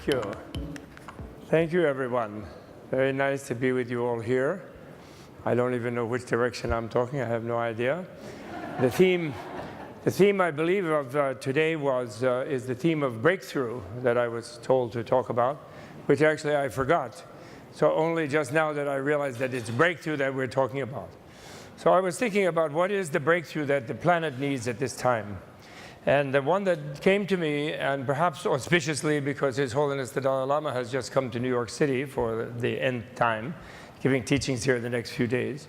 Thank you. Thank you, everyone. Very nice to be with you all here. I don't even know which direction I'm talking. I have no idea. The theme I believe of today is the theme of breakthrough that I was told to talk about, which actually I forgot. So only just now that I realized that it's breakthrough that we're talking about. So I was thinking about what is the breakthrough that the planet needs at this time. And the one that came to me, and perhaps auspiciously because His Holiness the Dalai Lama has just come to New York City for the end time, giving teachings here in the next few days,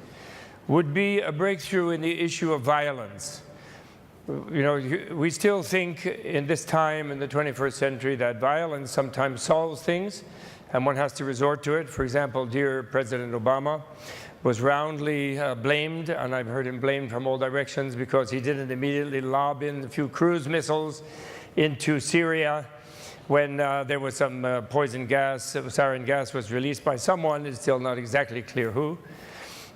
would be a breakthrough in the issue of violence. You know, we still think in this time, in the 21st century, that violence sometimes solves things, and one has to resort to it. For example, dear President Obama was roundly blamed, and I've heard him blamed from all directions because he didn't immediately lob in a few cruise missiles into Syria when there was some poison gas, sarin gas was released by someone. It's still not exactly clear who.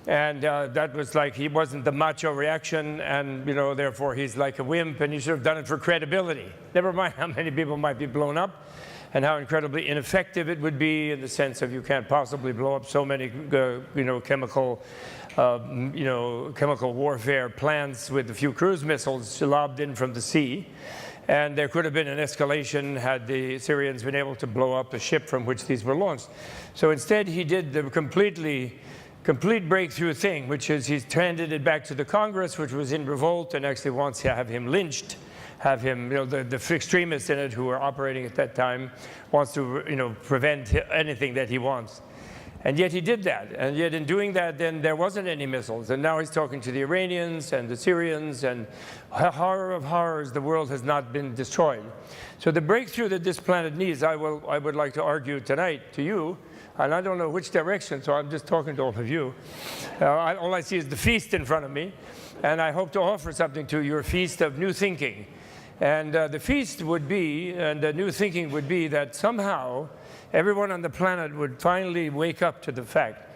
And that was like, he wasn't the macho reaction, and you know, therefore he's like a wimp, and he should have done it for credibility. Never mind how many people might be blown up, and how incredibly ineffective it would be in the sense of you can't possibly blow up so many, chemical warfare plants with a few cruise missiles lobbed in from the sea. And there could have been an escalation had the Syrians been able to blow up the ship from which these were launched. So instead, he did the complete breakthrough thing, which is he's handed it back to the Congress, which was in revolt and actually wants to have him lynched. Have him, the extremists in it who were operating at that time, wants to, prevent anything that he wants. And yet he did that. And yet in doing that, then there wasn't any missiles. And now he's talking to the Iranians and the Syrians, and horror of horrors, the world has not been destroyed. So the breakthrough that this planet needs, I would like to argue tonight to you, and I don't know which direction, so I'm just talking to all of you. All I see is the feast in front of me, and I hope to offer something to your feast of new thinking. And the feast would be, and the new thinking would be that somehow everyone on the planet would finally wake up to the fact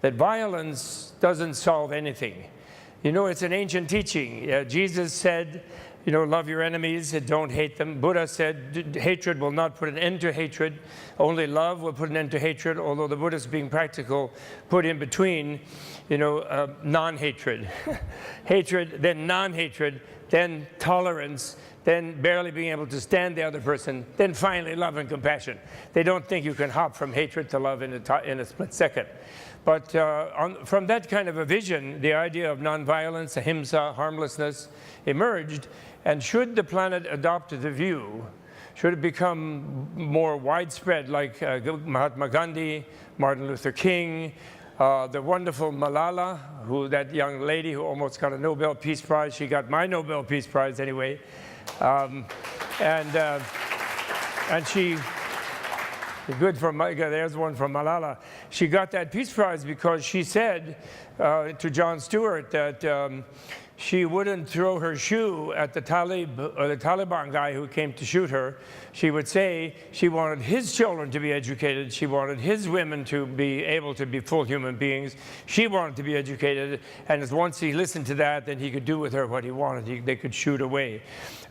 that violence doesn't solve anything. You know, it's an ancient teaching. Jesus said, love your enemies and don't hate them. Buddha said hatred will not put an end to hatred. Only love will put an end to hatred, although the Buddhists, being practical, put in between, non-hatred. Hatred, then non-hatred, then tolerance, then barely being able to stand the other person, then finally love and compassion. They don't think you can hop from hatred to love in a split second. But from that kind of a vision, the idea of non-violence, ahimsa, harmlessness, emerged. And should the planet adopt the view, should it become more widespread, like Mahatma Gandhi, Martin Luther King, the wonderful Malala, that young lady who almost got a Nobel Peace Prize. She got my Nobel Peace Prize anyway. And she, good for there's one from Malala. She got that Peace Prize because she said to Jon Stewart that she wouldn't throw her shoe at the Taliban guy who came to shoot her. She would say she wanted his children to be educated. She wanted his women to be able to be full human beings. She wanted to be educated. And once he listened to that, then he could do with her what he wanted. They could shoot away.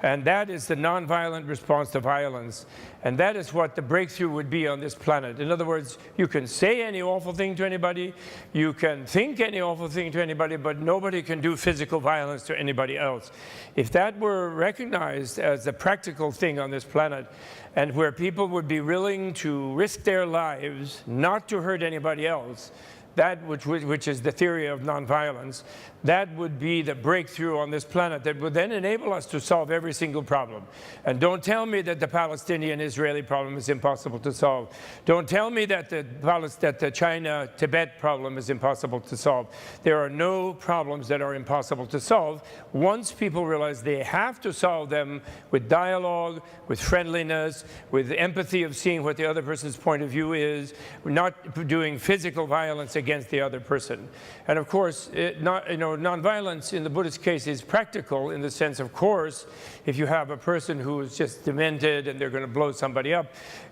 And that is the nonviolent response to violence. And that is what the breakthrough would be on this planet. In other words, you can say any awful thing to anybody. You can think any awful thing to anybody, but nobody can do physical violence to anybody else. If that were recognized as a practical thing on this planet, and where people would be willing to risk their lives not to hurt anybody else, that which is the theory of nonviolence, that would be the breakthrough on this planet that would then enable us to solve every single problem. And don't tell me that the Palestinian-Israeli problem is impossible to solve. Don't tell me that the China-Tibet problem is impossible to solve. There are no problems that are impossible to solve once people realize they have to solve them with dialogue, with friendliness, with empathy of seeing what the other person's point of view is, not doing physical violence against the other person. And of course, nonviolence in the Buddhist case is practical in the sense, of course, if you have a person who is just demented and they're going to blow somebody up,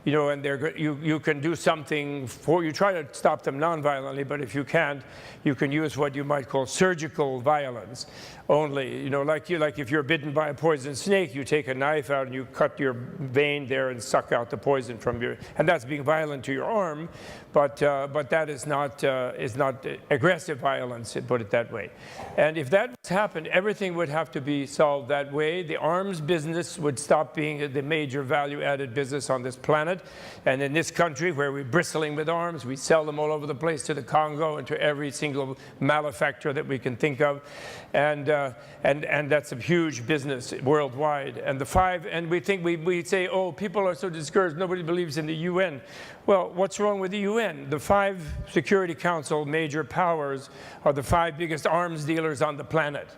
and you can do something you try to stop them non-violently, but if you can't, you can use what you might call surgical violence only. Like if you're bitten by a poison snake, you take a knife out and you cut your vein there and suck out the poison from and that's being violent to your arm, but that is not aggressive violence, put it that way. And if that happened, everything would have to be solved that way. The arms business would stop being the major value-added business on this planet. And in this country, where we're bristling with arms, we sell them all over the place, to the Congo and to every single malefactor that we can think of. And that's a huge business worldwide. And we say, oh, people are so discouraged, nobody believes in the UN. Well, what's wrong with the UN? The 5 Security Council major powers are the 5 biggest arms dealers on the planet.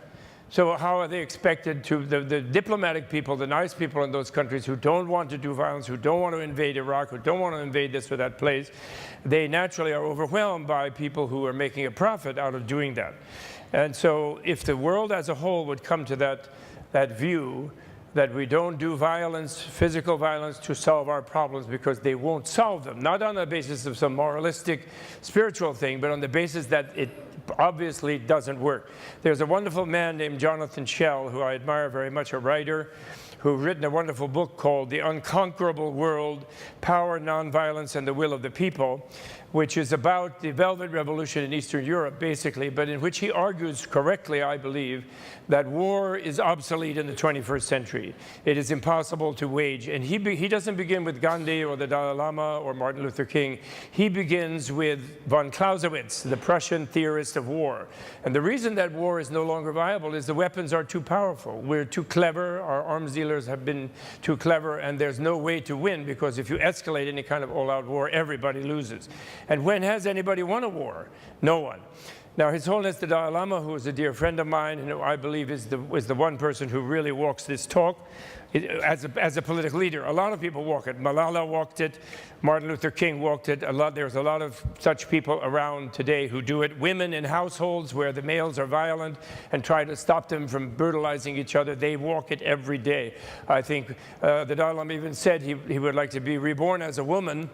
So how are they expected to, the diplomatic people, the nice people in those countries who don't want to do violence, who don't want to invade Iraq, who don't want to invade this or that place, they naturally are overwhelmed by people who are making a profit out of doing that. And so if the world as a whole would come to that view, that we don't do violence, physical violence, to solve our problems, because they won't solve them, not on the basis of some moralistic, spiritual thing, but on the basis that it obviously doesn't work. There's a wonderful man named Jonathan Schell, who I admire very much, a writer, who's written a wonderful book called The Unconquerable World: Power, Nonviolence, and the Will of the People, which is about the Velvet Revolution in Eastern Europe, basically, but in which he argues correctly, I believe, that war is obsolete in the 21st century. It is impossible to wage. And he doesn't begin with Gandhi or the Dalai Lama or Martin Luther King. He begins with von Clausewitz, the Prussian theorist of war. And the reason that war is no longer viable is the weapons are too powerful. We're too clever. Our arms dealers have been too clever, and there's no way to win, because if you escalate any kind of all-out war, everybody loses. And when has anybody won a war? No one. Now, His Holiness the Dalai Lama, who is a dear friend of mine, and who I believe is the one person who really walks this talk as a political leader. A lot of people walk it. Malala walked it. Martin Luther King walked it. There's a lot of such people around today who do it. Women in households where the males are violent and try to stop them from brutalizing each other, they walk it every day. I think the Dalai Lama even said he would like to be reborn as a woman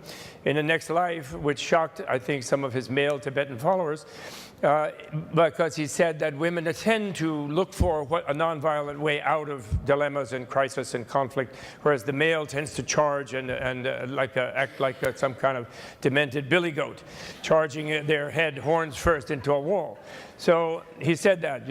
in the next life, which shocked, I think, some of his male Tibetan followers. Because he said that women tend to look for a nonviolent way out of dilemmas and crisis and conflict, whereas the male tends to charge and act like some kind of demented billy goat, charging their head horns first into a wall. So he said that,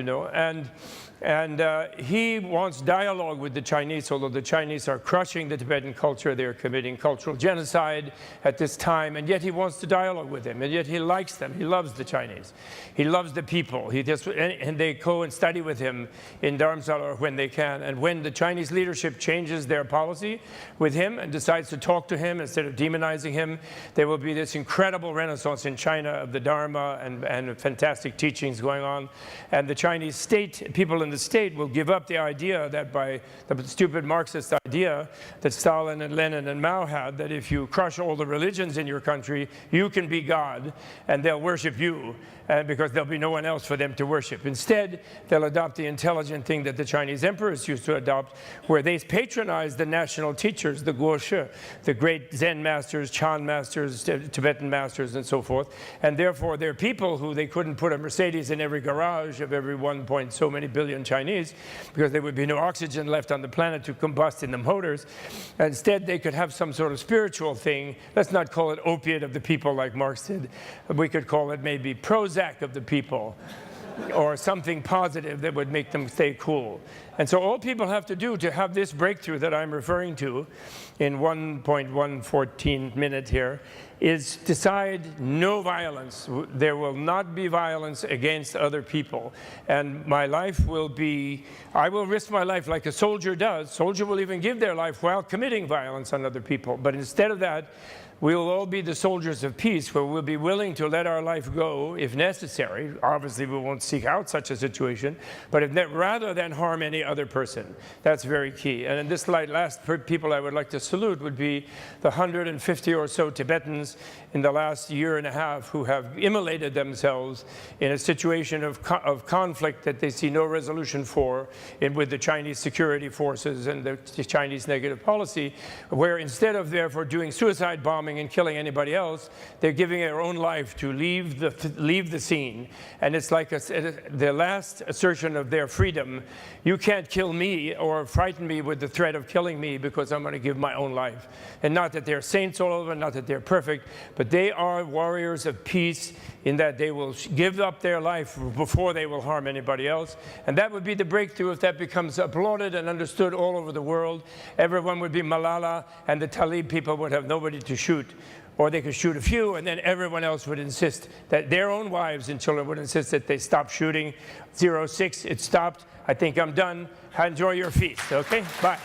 and he wants dialogue with the Chinese, although the Chinese are crushing the Tibetan culture. They're committing cultural genocide at this time, and yet he wants to dialogue with them, and yet he likes them. He loves the Chinese. He loves the people. And they go and study with him in Dharamsala when they can. And when the Chinese leadership changes their policy with him and decides to talk to him instead of demonizing him, there will be this incredible renaissance in China of the Dharma and fantastic teachings going on. And the Chinese state, people in the state, will give up the idea that, by the stupid Marxist idea that Stalin and Lenin and Mao had, that if you crush all the religions in your country, you can be God and they'll worship you, because there'll be no one else for them to worship. Instead, they'll adopt the intelligent thing that the Chinese emperors used to adopt, where they patronize the national teachers, the Guoshe, the great Zen masters, Chan masters, Tibetan masters, and so forth. And therefore, they're people who they couldn't put a Mercedes in every garage of every 1 point so many billion Chinese, because there would be no oxygen left on the planet to combust in the motors. Instead, they could have some sort of spiritual thing. Let's not call it opiate of the people like Marx did. We could call it maybe Prozac of the people, or something positive that would make them stay cool. And so all people have to do to have this breakthrough that I'm referring to in 1.114 minutes here is decide no violence. There will not be violence against other people. And my life will be, I will risk my life like a soldier does. Soldier will even give their life while committing violence on other people. But instead of that, we will all be the soldiers of peace, where we'll be willing to let our life go if necessary. Obviously, we won't seek out such a situation, but rather than harm any other person. That's very key. And in this light, last people I would like to salute would be the 150 or so Tibetans in the last year and a half who have immolated themselves in a situation of conflict that they see no resolution for with the Chinese security forces and the Chinese negative policy, where instead of therefore doing suicide bombing and killing anybody else, they're giving their own life to leave the scene. And it's like the last assertion of their freedom. You can't kill me or frighten me with the threat of killing me, because I'm going to give my own life. And not that they're saints all over, not that they're perfect, but they are warriors of peace in that they will give up their life before they will harm anybody else. And that would be the breakthrough if that becomes applauded and understood all over the world. Everyone would be Malala, and the Talib people would have nobody to shoot. Or they could shoot a few, and then everyone else would insist that their own wives and children would insist that they stop shooting. 06, it stopped. I think I'm done. Enjoy your feast, okay? Bye.